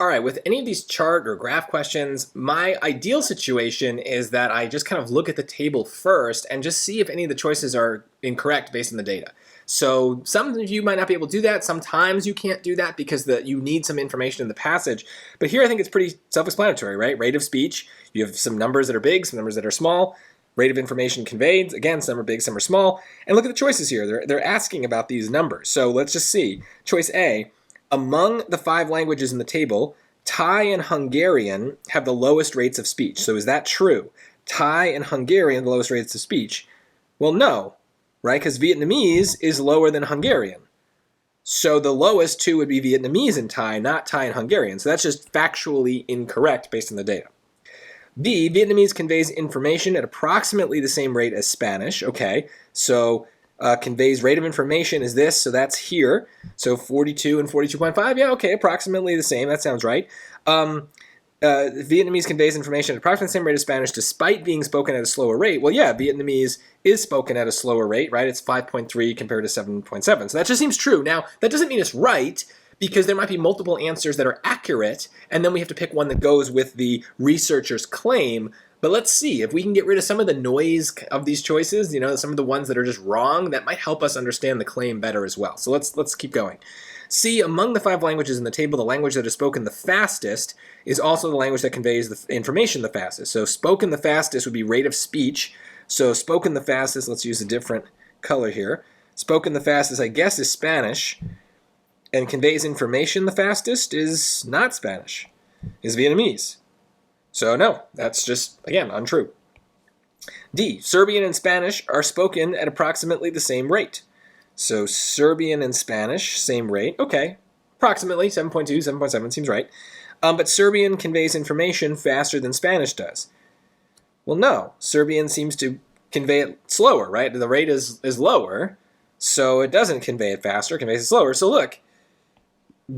All right, with any of these chart or graph questions, my ideal situation is that I just kind of look at the table first and just see if any of the choices are incorrect based on the data. So some of you might not be able to do that. Sometimes you can't do that because you need some information in the passage. But here I think it's pretty self-explanatory, right? Rate of speech, you have some numbers that are big, some numbers that are small. Rate of information conveyed, again, some are big, some are small. And look at the choices here. They're asking about these numbers. So let's just see. Choice A, among the 5 languages in the table, Thai and Hungarian have the lowest rates of speech. So is that true? Thai and Hungarian, the lowest rates of speech? Well, no, right? Because Vietnamese is lower than Hungarian. So the lowest two would be Vietnamese and Thai, not Thai and Hungarian. So that's just factually incorrect based on the data. B, Vietnamese conveys information at approximately the same rate as Spanish. Okay, so conveys rate of information is this, so that's here. So 42 and 42.5, yeah, okay, approximately the same, that sounds right. Vietnamese conveys information at approximately the same rate as Spanish despite being spoken at a slower rate. Well, yeah, Vietnamese is spoken at a slower rate, right? It's 5.3 compared to 7.7, so that just seems true. Now, that doesn't mean it's right, because there might be multiple answers that are accurate, and then we have to pick one that goes with the researcher's claim. But let's see, if we can get rid of some of the noise of these choices, some of the ones that are just wrong, that might help us understand the claim better as well. So let's keep going. C, among the 5 languages in the table, the language that is spoken the fastest is also the language that conveys the information the fastest. So spoken the fastest would be rate of speech. So spoken the fastest, let's use a different color here. Spoken the fastest, I guess, is Spanish. And conveys information the fastest is not Spanish, is Vietnamese. So no, that's just, again, untrue. D, Serbian and Spanish are spoken at approximately the same rate. So Serbian and Spanish, same rate. Okay, approximately 7.2, 7.7 seems right. But Serbian conveys information faster than Spanish does. Well, no, Serbian seems to convey it slower, right? The rate is lower, so it doesn't convey it faster, it conveys it slower. So look,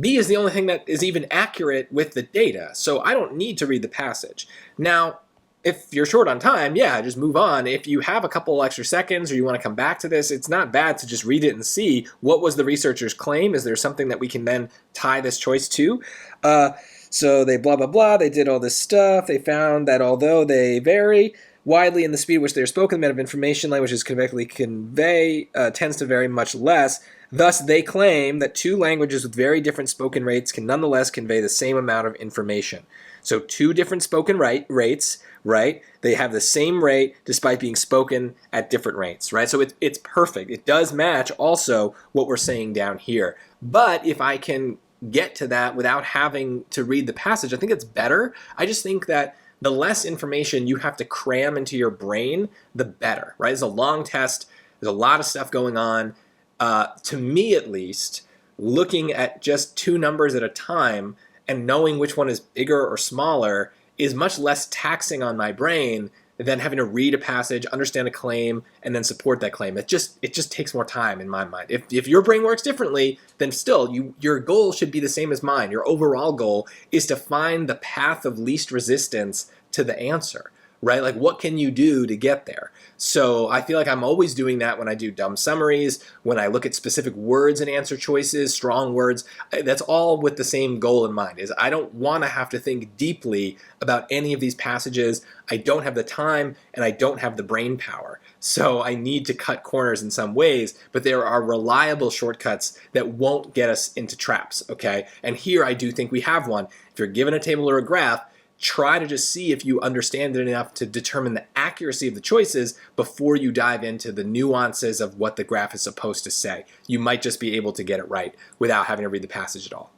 B is the only thing that is even accurate with the data, so I don't need to read the passage. Now, if you're short on time, yeah, just move on. If you have a couple extra seconds or you want to come back to this, it's not bad to just read it and see what was the researcher's claim. Is there something that we can then tie this choice to? So they blah, blah, blah, they did all this stuff. They found that although they vary widely in the speed at which they are spoken, the amount of information languages correctly convey tends to vary much less. Thus, they claim that 2 languages with very different spoken rates can nonetheless convey the same amount of information. So 2 different spoken rates, right? They have the same rate despite being spoken at different rates, right? So it's perfect. It does match also what we're saying down here. But if I can get to that without having to read the passage, I think it's better. I just think that the less information you have to cram into your brain, the better, right? It's a long test. There's a lot of stuff going on. To me, at least, looking at just 2 numbers at a time and knowing which one is bigger or smaller is much less taxing on my brain than having to read a passage, understand a claim, and then support that claim. It just takes more time in my mind. If your brain works differently, then still, your goal should be the same as mine. Your overall goal is to find the path of least resistance to the answer, right? Like, what can you do to get there? So I feel like I'm always doing that when I do dumb summaries, when I look at specific words and answer choices, strong words. That's all with the same goal in mind, is I don't want to have to think deeply about any of these passages. I don't have the time and I don't have the brain power. So I need to cut corners in some ways, but there are reliable shortcuts that won't get us into traps, okay? And here I do think we have one. If you're given a table or a graph, try to just see if you understand it enough to determine the accuracy of the choices before you dive into the nuances of what the graph is supposed to say. You might just be able to get it right without having to read the passage at all.